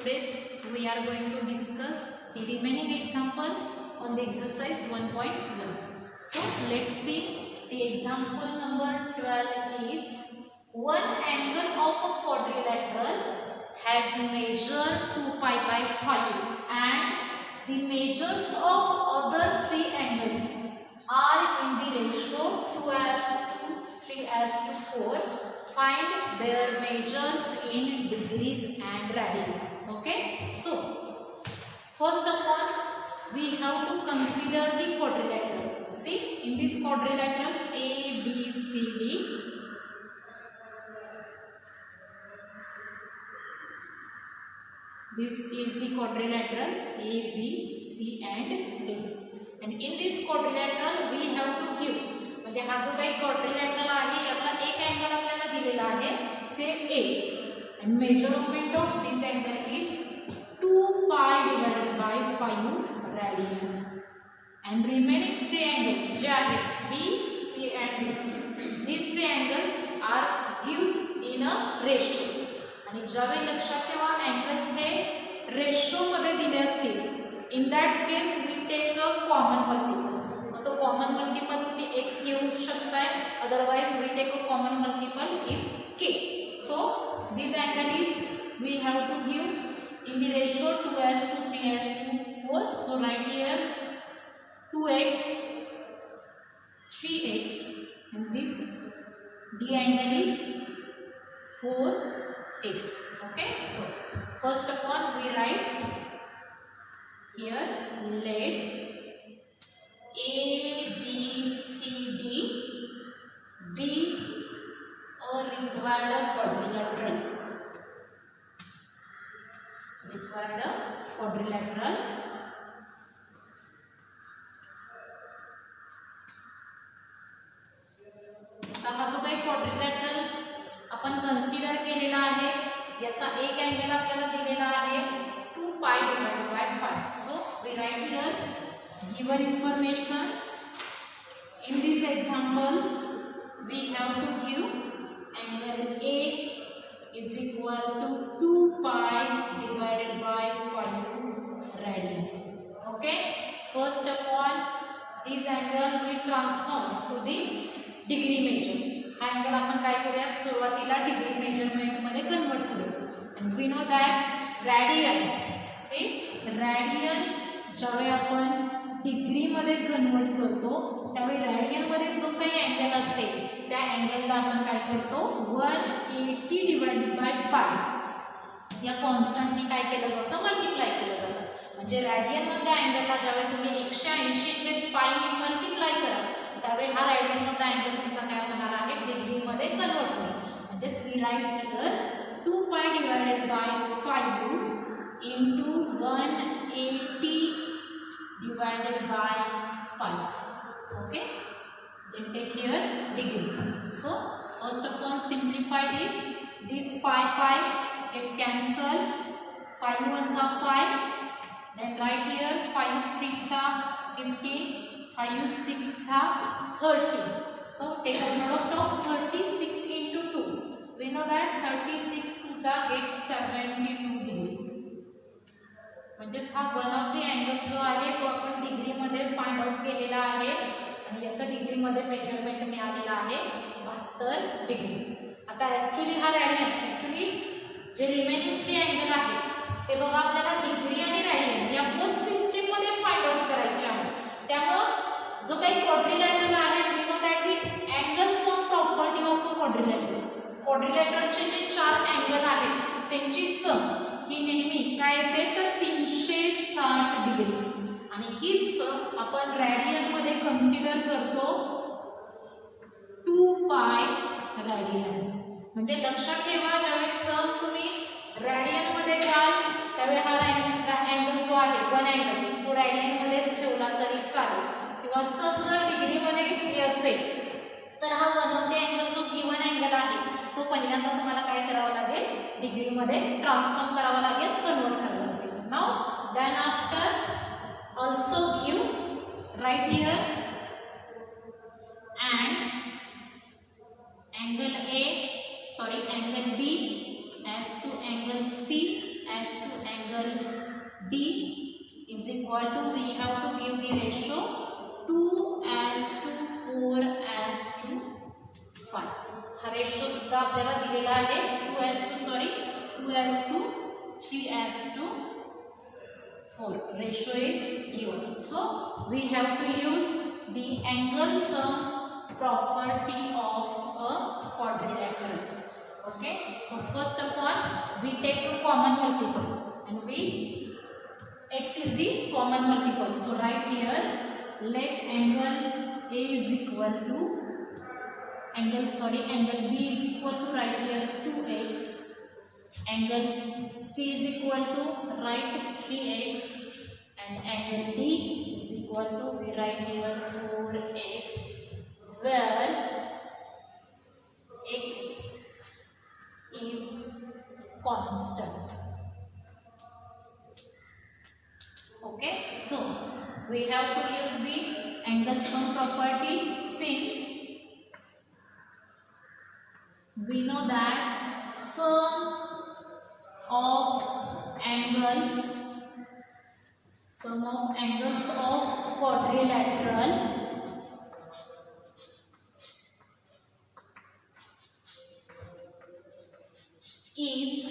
Today's we are going to discuss the remaining example on the exercise 1.1. So let's see the example number 12 is one angle of a quadrilateral has measure 2 pi by 5 and the measures of other three angles are in the ratio 2:3:4. Find their measures in degrees and radians. Okay, so first of all we have to consider the quadrilateral. See, in this quadrilateral ABCD, this is the quadrilateral ABC and D, and in this quadrilateral we have to give, म्हणजे हा जो काही quadrilateral आहे यातला एक angle आपल्याला दिलेला आहे से A and measurement of this angle is 2 pi divided by 5 radian and remaining three angles जे आहेत B, C and D, these three angles are gives in a ratio. आणि ज्यावेळी लक्षात ठेवा अँगल्स हे रेशो मध्ये दिले असतील, in that case we take a common multiple. तो common multiple तुम्ही x घेऊ शकताय, otherwise we take a common multiple is k. So this angle is we have to give in the ratio 2:3:4. So right here 2x 3x and this d angle is 4x. Okay, so first of all we write here let ABCD be a required quadrilateral. हा जो काही quadrilateral आपण consider केलेला आहे याचा एक angle आपल्याला दिलेला आहे 2 pi divided by 5. So we write here given information. In this example we have to give angle A is equal to 2 pi divided by 5 radian. Okay, first of all this angle we transform to the degree measure. हा angle आपण काय करूया, सुरुवातीला degree measurement मध्ये convert करू. We know that radian, c radian ज्यावेळी आपण degree मध्ये कन्वर्ट करतो त्यावेळी रॅडियन मध्ये जो काही अँगल असेल त्या अँगलला आपण काय करतो 180 डिवाइडेड बाय पाय या कॉन्स्टंटनी काय केलं जातं, मल्टिप्लाय केलं जातं. म्हणजे रॅडियन मधल्या अँगलला ज्यावेळी तुम्ही 180/पायने मल्टिप्लाय करा त्यावेळी हा रॅडियन मधला अँगल तुमचा काय होणार आहे, डिग्री मध्ये कन्वर्ट होईल. म्हणजेच we write here 2 pi divided by 5 into 180 divided by 5. Okay, then take here degree. So first of all simplify this pi get cancel, 5 ones are 5, then write here 5 3s are 15, 5 6s are 30. So take a note of 36 into 2. We know that 36 2s are 72 degree. म्हणजेच हा one of the angle जो आहे तो आपण degree मध्ये find out केलेला आहे आणि याचं डिग्री मध्ये मेजरमेंट मिळालेला आहे 72 डिग्री. आता ऍक्च्युली हा रॅडियन, ऍक्च्युली जे रिमेनिंग थ्री अँगल आहे ते बघा आपल्याला डिग्री आणि रॅडियन या बोथ सिस्टीम मध्ये फाइंड आउट करायचे आहे. त्यामुळे जो काही क्वाड्रिलॅटरल आहे we know that the angle sum property of a quadrilateral. क्वाड्रिलॅटरलचे जे चार अँगल आहेत त्यांची सम ही नेहमी काय येते तर 360 डिग्री, आणि हीच सम आपण रॅडियन मध्ये कन्सिडर करतो 2 pi रॅडियन. म्हणजे लक्षात ठेवा ज्यावेळेस सम तुम्ही रॅडियन मध्ये घ्याल त्यावेळी हा अँगल जो आहे वन अँगल तो रॅडियन मध्येच ठेवला तरी चालेल, किंवा सम जर डिग्री मध्ये घेतली असेल तर हा वन ऑफ द अँगल जो गिवन अँगल आहे तो पहिल्यांदा तुम्हाला काय करावं लागेल, डिग्री मध्ये ट्रान्सफॉर्म करावा लागेल, कन्वर्ट करावं लागेल. Now then after also give right here and angle A, sorry angle B as to angle C as to angle angle D is equal to, we have to give the ratio 2:4:5. हा ratio सुद्धा आपल्याला दिलेला आहे 2:3:4. Ratio is given. So we have to use the angle sum property of a quadrilateral. Okay. So first of all, we take a common multiple and x is the common multiple. So right here, let angle A is equal to angle B is equal to, right here 2x, angle C is equal to, right 3x, and angle D is equal to, we write here 4x, where x is constant. Okay, so we have to use the angle sum property since we know that sum of angles of quadrilateral is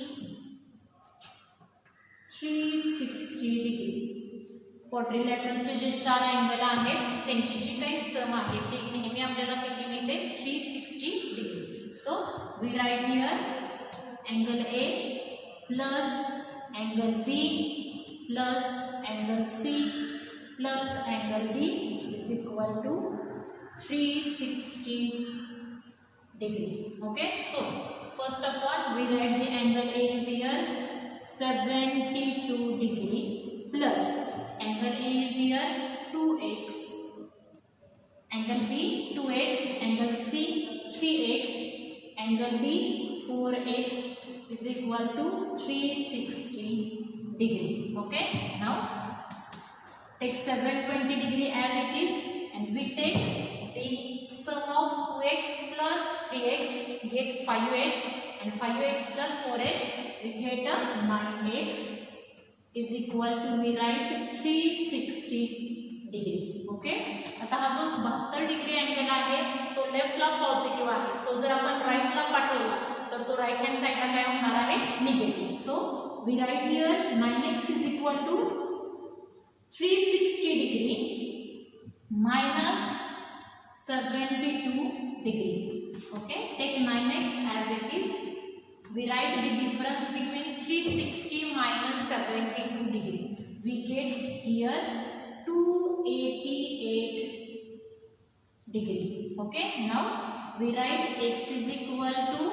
360 degree. क्वाड्रिलॅटरलचे जे 4 angle आहेत त्यांची जी काही सम आहे ती नेहमी आपल्याला किती मिळते 360 degree. So we write here angle A plus angle B plus angle C plus angle D is equal to 360 degree. Okay, so first of all we write the angle A is here 72 degree plus angle A is here 2x, angle B 2x, angle C 3x, angle D 4x is equal to 360 degree. Okay, now take 720 degree as it is and we take the sum of 2x plus 3x, get 5x, and 5x plus 4x we get a 9x is equal to, we write 360 degree. Okay, आता हा जो 72 degree angle आहे तो लेफ्टला positive आहे, तो जर आपण राईटला पाठवला तर तो राईट हँड साइडला काय होणार आहे negative. So we write here 9x is equal to 360 degree minus 72 degree. Okay, take 9x as it is. We write the difference between 360 minus 72 degree. We get here 288 degree. Okay, now we write x is equal to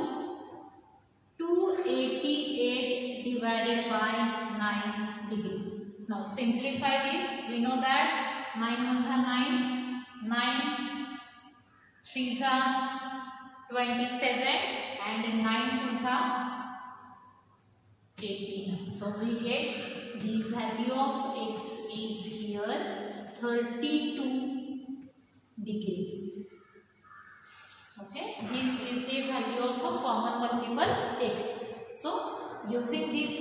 288 divided by 9 degree. Now simplify this. We know that 9 ones are 9, 9 3s are 27, and 9 2s are 18. So we get the value of x is here 32 degree. Okay, this is the value of a common multiple x. So using this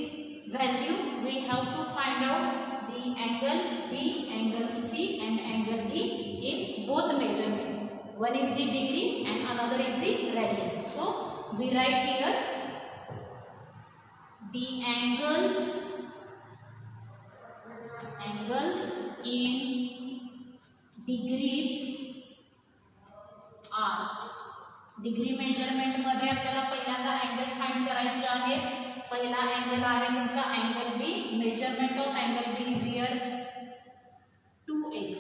value we have to find out the angle B, angle C, and angle D in both measurement. One is the degree and another is the radian. So we write here the angles in degrees are. Degree measurement मध्ये आपल्याला पहिल्यांदा angle find करायचे आहे. पहिला angle आहे तुमचा angle B. Measurement of angle B is here 2x.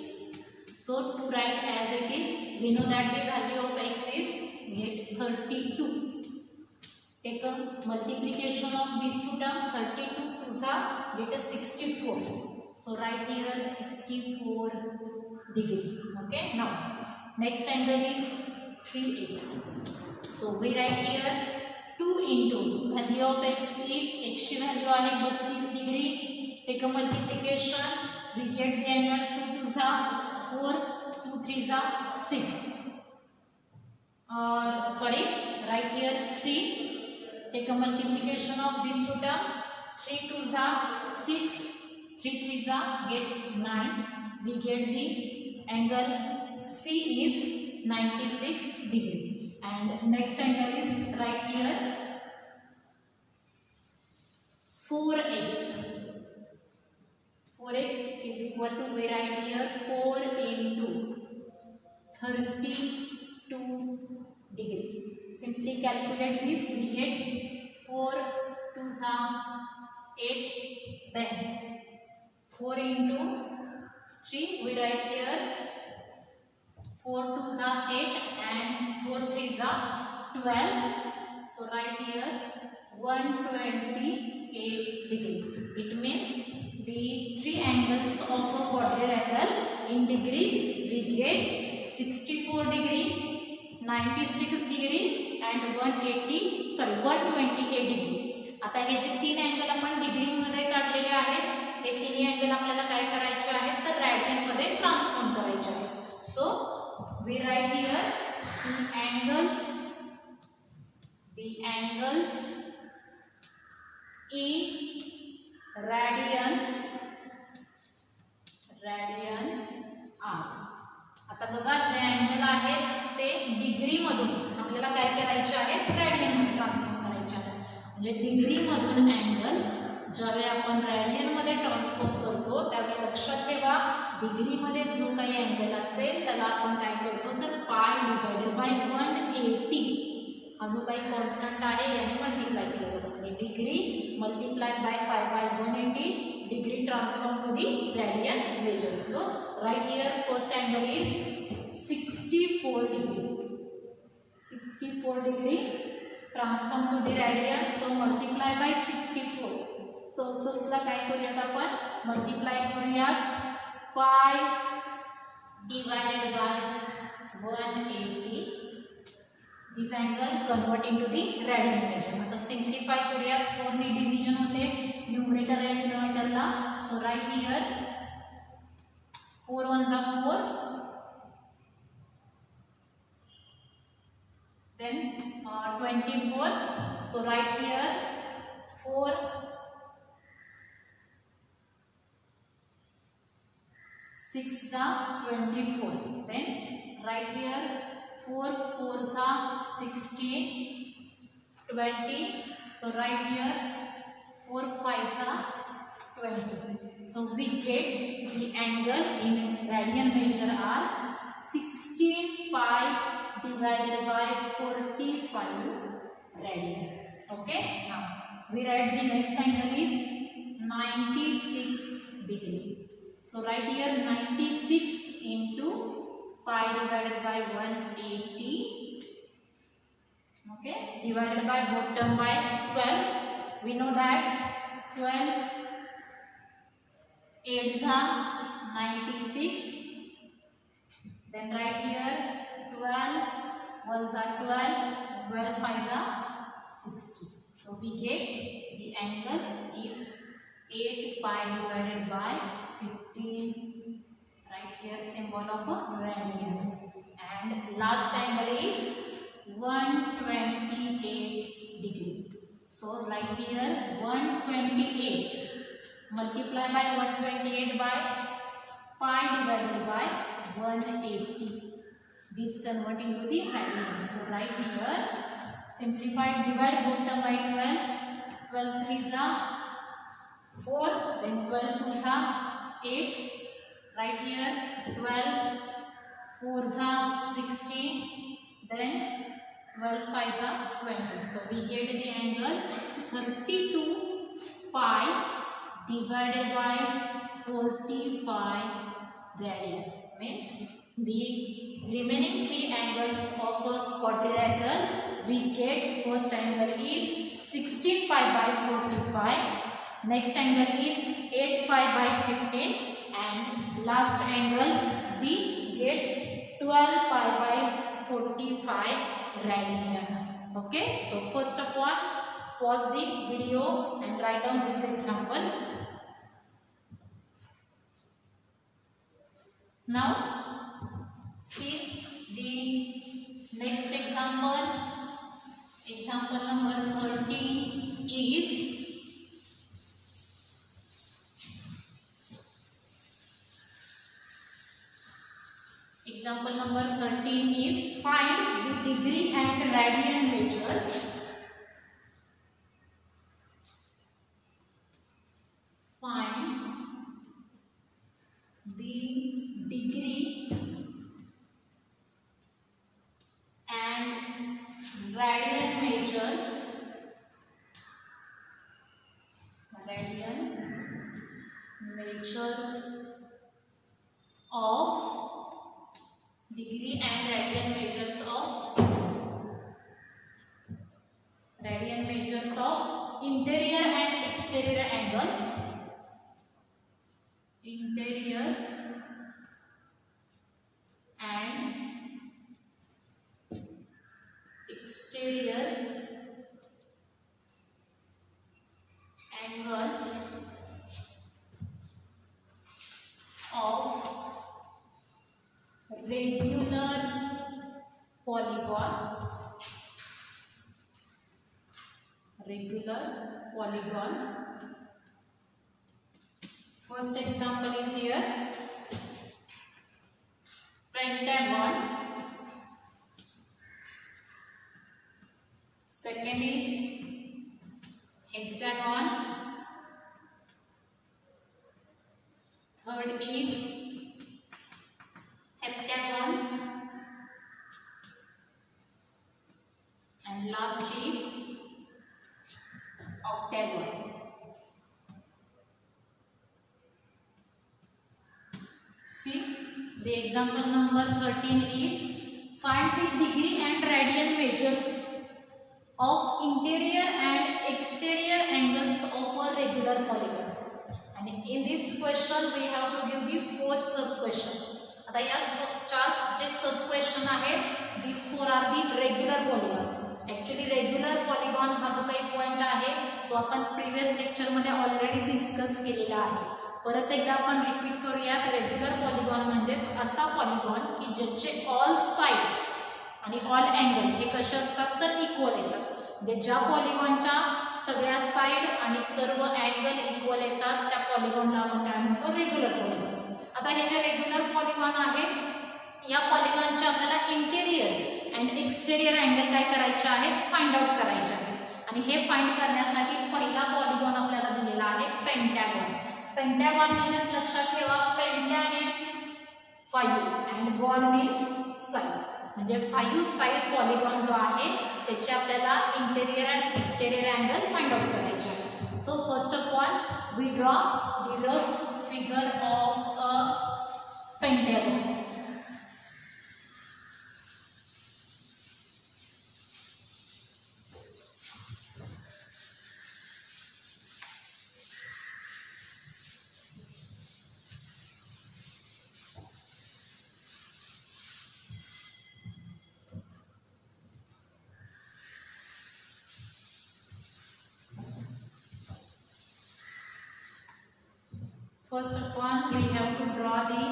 So to write as it is, we know that the value of x is get 32. Take a multiplication of these two terms. 32 2s are get a 64. So write here 64 degree. Okay, now next angle is 3x. So we write here 2 into value of x is x की value आहे 32 degree. Take a multiplication. We get the angle 2 2s are 4, 2 3s are 6. Sorry, write here 3. Take a multiplication of these two terms. 3 2s are 6, 3 3s are get 9. We get the angle C is 96 degree. And next angle is right here 4x. 4x is equal to, we write here 4 into 32 degree. Simply calculate this, we get 4 2s are 8, then 4 into 3, we write here 4 2s are 8 and 4 3s are 12. So write here 128 degree. It means the three angles of a quadrilateral in degrees we get 64 degree, 96 degree and 128 degree. आता हे जे तीन angle आपण degree मध्ये काढलेले आहेत ते तिन्ही angle आपल्याला काय करायचे आहेत तर रॅडियन मध्ये ट्रान्सफॉर्म करायचे आहेत. So we write here the angles E radian R. आता बघा जे अँगल आहेत ते डिग्री मधून आपल्याला काय करायचे आहेत रॅडियन मध्ये ट्रान्सफॉर्म करायचे आहेत. म्हणजे डिग्री मधून अँगल ज्यावेळी आपण रॅडियन मध्ये ट्रान्सफॉर्म करतो त्यावेळी लक्षात ठेवा डिग्री मध्ये जो काही अँगल असेल त्याला आपण काय करतो तर पाय डिवाइडेड बाय 180 हा जो काही कॉन्स्टंट आहे याने मल्टिप्लाय केला जातो. म्हणजे degree multiplied by pi by 180 degree transform to the radian measure. So right here first angle is 64 degree. 64 degree transform to the radian. So multiply by 64. So ला काय करूयात आपण मल्टिप्लाय करूयात पाय divided by 180. This angle convert into the radian measure. आता simplify करूयात 4 ने division होते numerator and denominator ला. So right here 4 1s are 4, then 24. So right here 4 6 are 24. Then right here 4 4s are 16, 20. So right here 4 5s are 20. So we get the angle in radian measure are 16 pi divided by 45 radian. Okay. Now we write the next angle is 96 degree. So right here 96 into pi divided by 180, okay, divided by both term by 12. We know that 12 8s are 96. Then right here 12 1s are 12, 12 5s are 60. So we get the angle is 8 pi divided by 15. Right here symbol of a radian. And last angle is 128 degree. So right here 128 multiply by 128 by pi divided by 180. This converting to the radian. So right here simplify, divide both term by 12. 12 3s are 4, then 12 2s are 8. Right here 12 4s are 16, then 12 5s are 20. So we get the angle 32 pi divided by 45 radian. Means the remaining three angles of a quadrilateral, we get first angle is 16 pi by 45, next angle is 8 pi by 15, and last angle the get 12 pi by 45 radian. Okay, so first of all pause the video and write down this example. Now see the next example. Example number 13 is Example number 13 is find the degree and radian measures. Find the degree and radian measures. Of degree and radian measures of interior and exterior angles. Interior and exterior angles of regular polygon. First example is here, pentagon. Second is hexagon. Third is heptagon, and last is octagon. See, the example number 13 is find the degree and radian measures of interior and exterior angles of a regular polygon. And in this question we have to give the 4 sub question. आता या 4 जे सब question आहेत, these 4 are the regular polygon. Actually regular polygon हा जो काही point आहे तो आपण प्रीवियस लेक्चर मध्ये ऑलरेडी डिस्कस केलेला आहे. परत एकदा आपण रिपीट करूयात. रेग्युलर पॉलिगॉन म्हणजेच असा पॉलिगॉन की ज्याचे ऑल साइड्स आणि ऑल अँगल हे कसे असतात तर इक्वल येतात. म्हणजे ज्या पॉलिगॉनच्या सगळ्या साइड आणि सर्व अँगल इक्वल येतात त्या पॉलिगॉनला आपण काय म्हणतो रेग्युलर पॉलिगॉन. आता हे जे रेग्युलर पॉलिगॉन आहे या पॉलिगॉनचे आपल्याला इंटेरियर अँड एक्सटेरियर अँगल काय करायचे आहेत फाइंड आउट करायचे आहेत. आणि हे फाइंड करण्यासाठी पहिला पॉलिगॉन आपल्याला दिलेला आहे पेंटॅगॉन. पेंटॅगॉन म्हणजे लक्षात ठेवा penta means 5 and gon means side. म्हणजे 5 साइड पॉलिगॉन जो आहे त्याचे आपल्याला interior and exterior angle find out करायचे आहे. So first of all we draw the rough figure of a pentagon. First of all, we have to draw the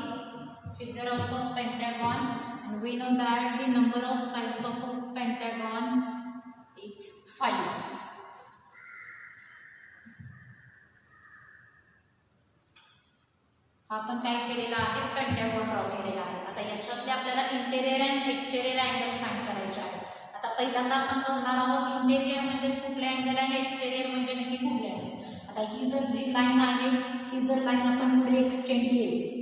figure of a pentagon, and we know that the number of sides of a pentagon is 5. आपण काय केलेला आहे pentagon draw केलेला आहे. आता याच्यातले आपल्याला interior and exterior angle find करायचे आहे. आता पहिल्यांदा आपण बघणार आहोत इंटेरियर म्हणजे कुठले अँगल आणि एक्सटेरियर म्हणजे नक्की कुठले अँगल. आता ही जर लाईन आहे ती जर लाईन आपण पुढे एक्सटेंड केली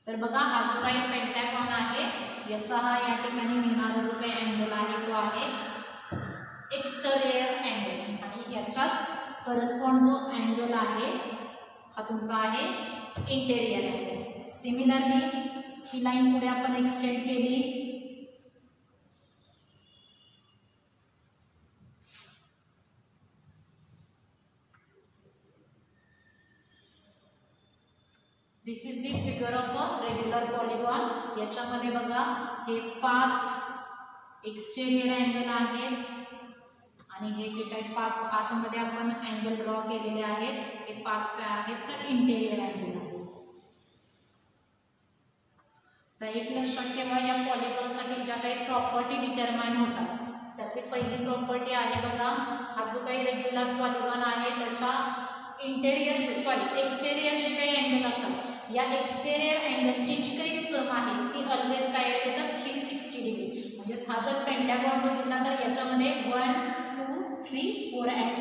तर बघा हा जो काही पेंटागॉन आहे याचा हा या ठिकाणी मिळणारा जो काही अँगल आहे तो आहे एक्सटेरियर अँगल आणि याच्याच करस्पॉन्ड जो अँगल आहे हा तुमचा आहे इंटेरियर अँगल. सिमिलरली ही लाईन पुढे आपण एक्सटेंड केली this is the figure of a regular polygon. याच्यामध्ये बघा हे 5 एक्सटेरियर अँगल आहेत आणि हे जे काही 5 आतमध्ये आपण अँगल ड्रॉ केलेले आहेत हे 5 काय आहेत तर इंटेरियर अँगल आहेत. तर एक लक्षात ठेवा या पॉलिगॉनसाठी ज्या काही प्रॉपर्टी डिटरमाइन होतात त्यातली पहिली प्रॉपर्टी आहे बघा हा जो काही रेग्युलर पॉलिगॉन आहे त्याच्या इंटेरियर एक्सटेरियर जे काही अँगल असतात या एक्सटेरियर अँगलची जी काही सम आहे ती ऑलवेज काय येते तर 360 डिग्री. म्हणजे हा जर पेंटागॉन बघितला तर याच्यामध्ये 1 2 3 4 अँड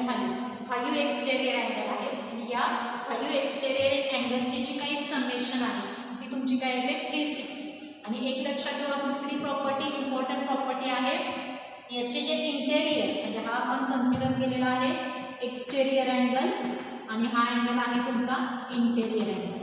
5 एक्सटेरियर अँगल आहेत आणि या 5 एक्सटेरियर अँगलची जी काही समेशन आहे ती तुमची काय येते 360. आणि एक लक्षात ठेवा दुसरी प्रॉपर्टी इम्पॉर्टंट प्रॉपर्टी आहे याचे जे इंटेरियर म्हणजे हा आपण कन्सिडर केलेला आहे एक्सटेरियर अँगल आणि हा अँगल आहे तुमचा इंटेरियर अँगल.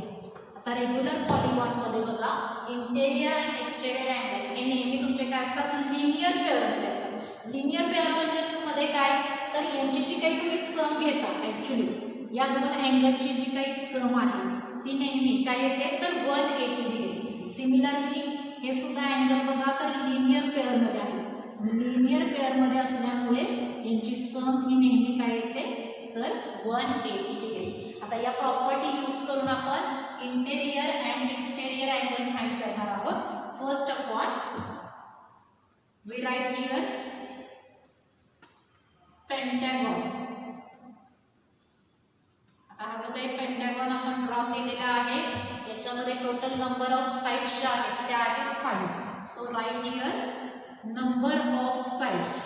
आता रेग्युलर पॉलिगॉनमध्ये बघा इंटेरियर आणि एक्सटेरियर अँगल हे नेहमी तुमचे काय असतात लिनियर पेअरमध्ये असतात. लिनियर पेअर म्हणजे मध्ये काय तर यांची जी काही तुम्ही सम घेता ॲक्च्युली या दोन अँगलची जी काही सम आहे ती नेहमी काय येते तर 180 डिग्री. सिमिलरली हे सुद्धा अँगल बघा तर लिनियर पेअरमध्ये आहे. लिनियर पेअरमध्ये असल्यामुळे यांची सम ही नेहमी काय येते तर 180 डिग्री. आता या प्रॉपर्टी यूज करून आपण interior and exterior angle find करणार आहोत. First of all we write here pentagon. आता हा जो काही पेंटागॉन आपण ड्रॉ केलेला आहे याच्यामध्ये टोटल नंबर ऑफ साइड्स ज्या आहेत त्या आहेत 5. So right here number of sides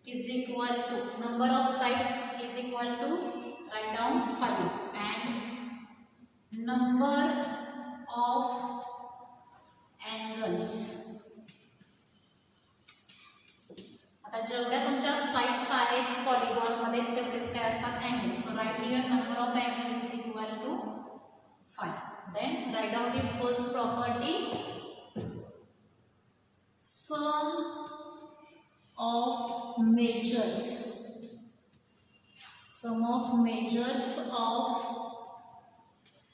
is equal to number of sides is equal to write down 5 and number of angles. आता जेवढ्या तुमच्या साइड्स आहेत पॉलिगॉन मध्ये तेवढेच काय असतात angle. So right here number of angle is equal to 5. Then write down the first property sum of measures of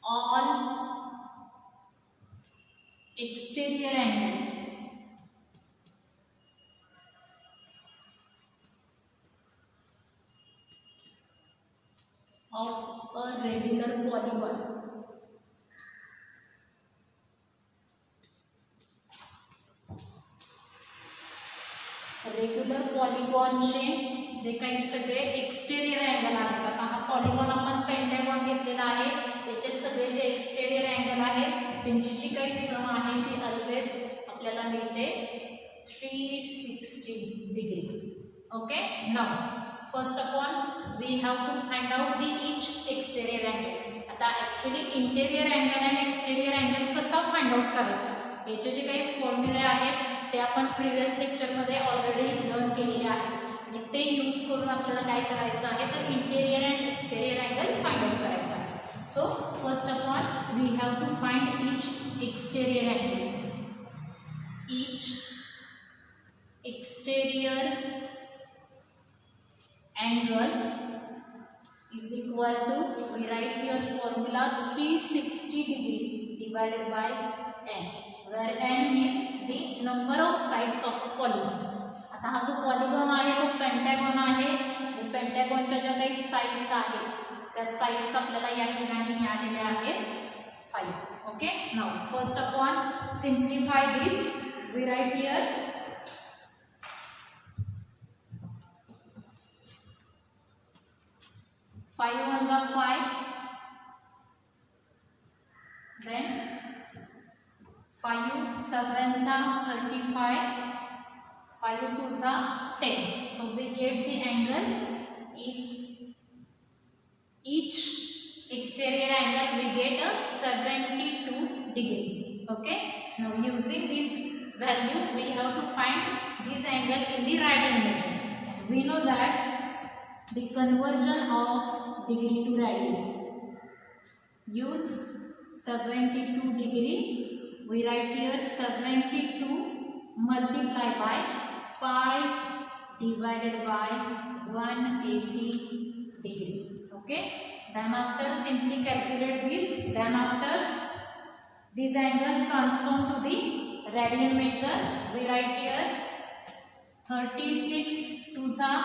all exterior angle of a regular polygon. Regular पॉलिगॉनचे जे काही सगळे एक्सटेरियर अँगल आहेत. आता हा पॉलिगॉन आपण pentagon घेतलेला आहे याचे सगळे जे एक्सटेरियर अँगल आहेत त्यांची जी काही सम आहे ती ऑलवेज आपल्याला मिळते 360 degree. Okay now first of all we have to find out the each exterior angle. आता ॲक्च्युली इंटेरियर अँगल आणि एक्सटेरियर अँगल कसा फाइंड आउट करायचा याचे जे काही फॉर्म्युले आहेत ते आपण प्रिव्हियस लेक्चरमध्ये ऑलरेडी लर्न केलेले आहेत आणि ते यूज करून आपल्याला काय करायचं आहे तर interior and exterior angle find out करायचा आहे. So first of all we have to find each exterior angle. Each exterior angle is equal to we write here formula 360 degree divided by n, where n means the number of sides of polygon. आता हा जो polygon आहे तो pentagon आहे आणि पेंटागॉनच्या ज्या काही sides आहेत त्या साइड्स आपल्याला या ठिकाणी मिळालेल्या आहेत 5. Okay now first of all simplify this. We write here 5 ones are 5, then 5 sevens are 35, 5 twos are 10. So we get the angle is each exterior angle we get a 72 degree. Okay. Now using this value we have to find this angle in the radian measure. We know that the conversion of degree to radian. Use 72 degree. We write here 72 multiply by 5 divided by 180 degree. Okay. Then after simply calculate this. Then after this angle transform to the radian measure. We write here 36 twos are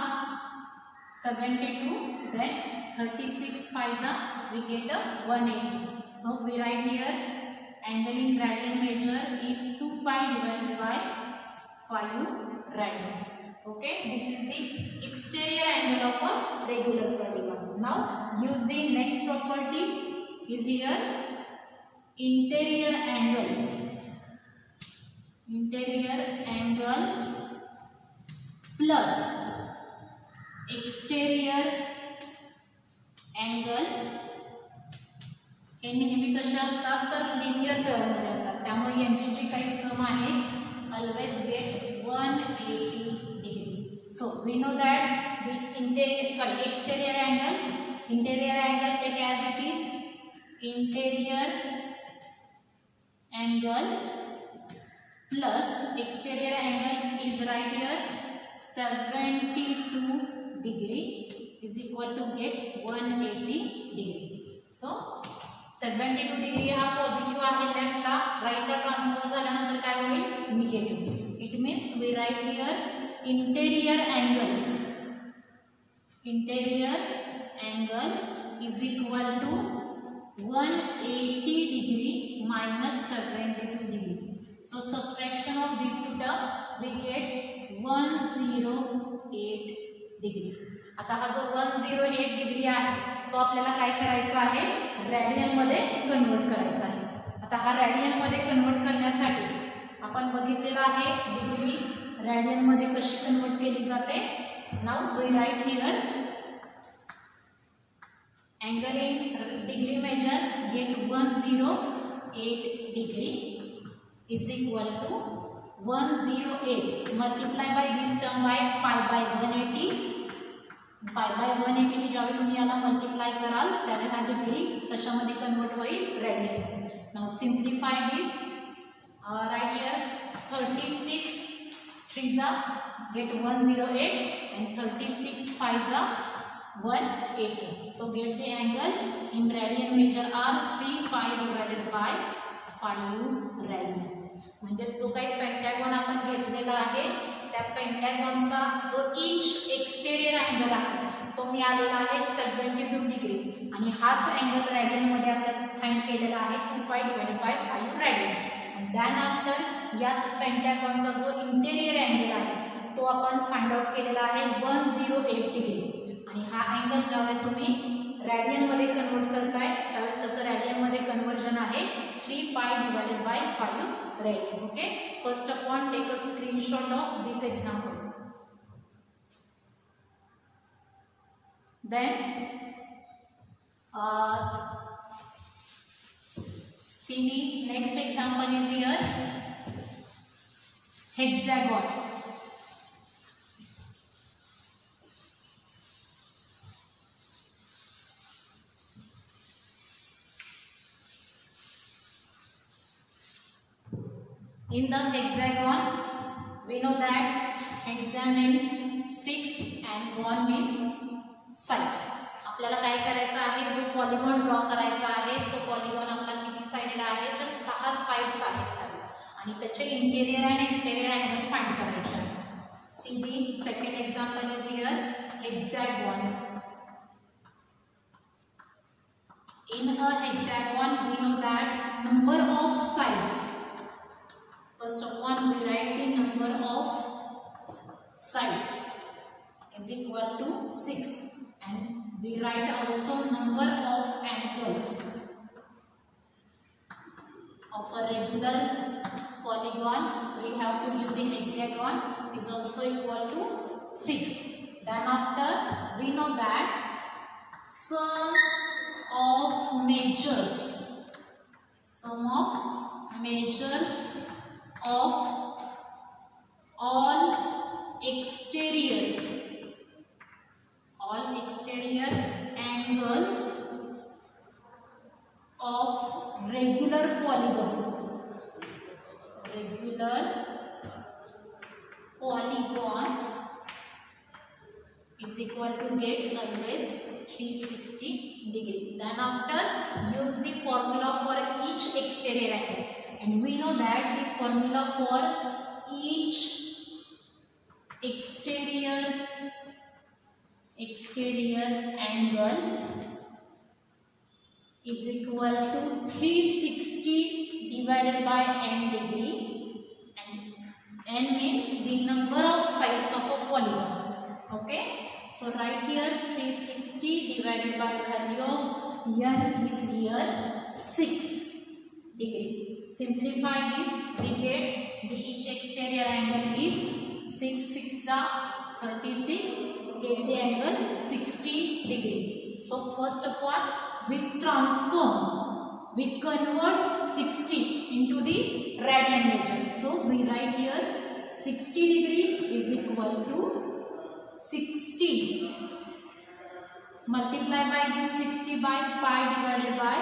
72. Then 36 5s are we get a 180. So we write here angle in radian measure is 2 pi divided by 5 radian. Okay, this is the exterior angle of a regular polygon. Now use the next property is here interior angle plus exterior angle हे नेहमी कसे असतात तर linear term मध्ये असतात त्यामुळे यांची जी काही सम आहे always get 180 degree. So we know that the exterior angle take as it is interior angle plus exterior angle is right here 72 degree is equal to get 180 degree. So 72 degree हा positive आहे लेफ्टला, राईटला transfer झाल्यानंतर काय होईल negative. It means we write here interior angle is equal to 180 degree minus 72 degree. So subtraction of this two term we get 108 degree. आता हा जो 108 डिग्री आहे तो आपल्याला काय करायचा आहे रेडियन मध्ये कन्वर्ट करायचा आहे. आता हा रेडियन मध्ये कन्वर्ट करण्यासाठी आपण बघितलेलं आहे डिग्री रेडियन मध्ये कशी कन्वर्ट केली जाते. Now we write here angle in degree measure get 108 degree is equal to 108 multiply by this term by pi by 180. Pi by 180 ज्यावेळी तुम्ही याला मल्टिप्लाय कराल त्यावेळी हा डिग्री कशामध्ये कन्वर्ट होईल radian. Now simplify this right here 36 3 जा gate 108 and 36 5 जा 180. So get the angle in radian measure are 3 pi divided by 5 radian. म्हणजे जो काही पेंटॅगॉन आपण घेतलेला आहे त्या पेंटॅगॉनचा जो ईच एक्सटेरियर अँगल आहे तो मी आलेला आहे 72 डिग्री आणि हाच अँगल रेडियन मध्ये आपण फाइंड केलेला आहे 2 पाय डिवाइडेड बाय 5 रेडियन. आणि देन आफ्टर याच पेंटॅगॉनचा जो इंटेरियर अँगल आहे तो आपण फाइंड आउट केलेला आहे 108 डिग्री. आणि हा अँगल ज्यावेळी तुम्ही रेडियन मध्ये कन्वर्ट करताय त्यावेळेस त्याचं रेडियन मध्ये कन्वर्जन आहे 3 पाय divided by 5 radian. Okay, first of all take a screenshot of this example. Then see the next example is here hexagon. In the hexagon, we know that hexa means 6 and gon means sides. आपल्याला काय करायचं आहे जो polygon draw करायचा आहे तो polygon आपला किती साइडेड आहे तर 6 साइड्स आहेत आणि त्याचे इंटेरियर आणि एक्सटेरियर अँगल फाइंड करायचे आहे. See the second example is here hexagon. In a hexagon we know that number of sides. First of all, we write the number of sides is equal to 6 and we write also number of angles of a regular polygon. We have to give the hexagon is also equal to 6. Then after we know that sum of measures of all exterior angles of regular polygon is equal to get always 360 degree. Then after use the formula for each exterior angle. And we know that the formula for each exterior angle is equal to 360 divided by n degree, and n means the number of sides of a So write here 360 divided by value of n is here 6 degree. Simplify this, we get the each exterior angle is 6 6 the 36, get the angle 60 degree. So first of all we transform, we convert 60 into the radian measure. So we write here 60 degree is equal to 60 multiply by this 60 by pi divided by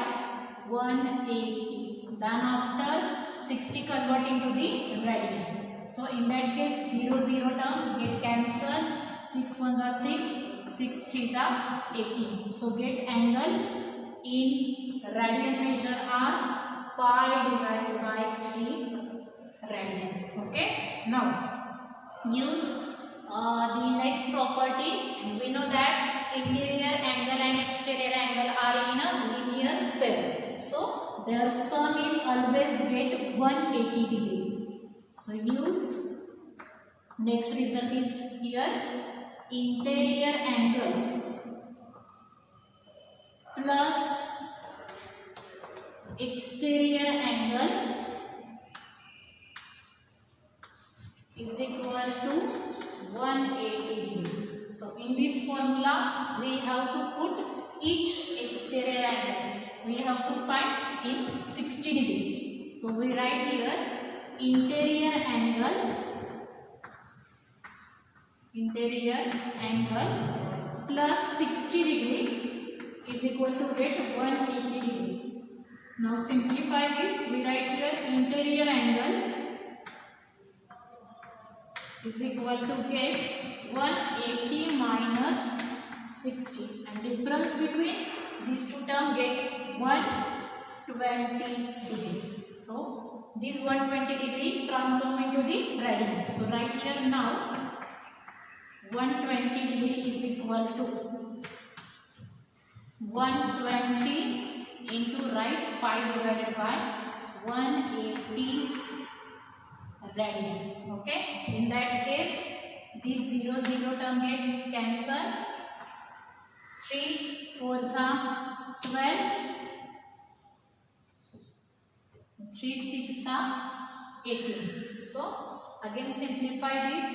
180. Then after 60 convert into the radian. So in that case 0 0 term get cancelled. 6 1s are 6, 6 3s are 18. So get angle in radian measure are pi divided by 3 radian. Okay. Now use the next property. We know that interior angle and exterior angle are in a linear pair. So their sum is always get 180 degree. So use next result is here interior angle plus exterior angle is equal to 180 degree. So in this formula we have to put each exterior angle. We have to find in 60 degree. So we write here interior angle plus 60 degree is equal to get 180 degree. Now simplify this. We write here interior angle is equal to get 180 minus 60, and difference between these two terms get 120 degree. So this 120 degree transform into the radian. So right here now 120 degree is equal to 120 into right pi divided by 180 radian. Okay. In that case this 0 0 term get cancelled. 3 4s are 12, 3 6 are 18. So again simplify this.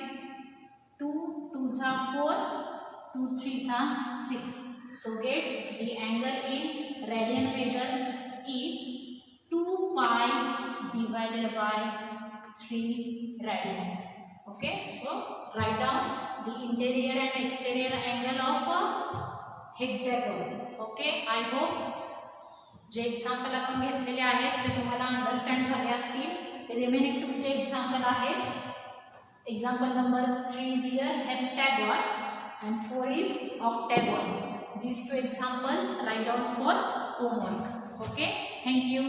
2 2s are 4, 2 3s are 6. So get the angle in radian measure is 2 pi divided by 3 radian. Okay, so write down the interior and exterior angle of a hexagon. Okay, I hope J example आपण घेतलेले आहेत ते तुम्हाला understand झाले असतील. ते remaining 2 चे example आहेत. Example number 3 is here heptagon and 4 is octagon. These two examples write down for homework. Okay, thank you.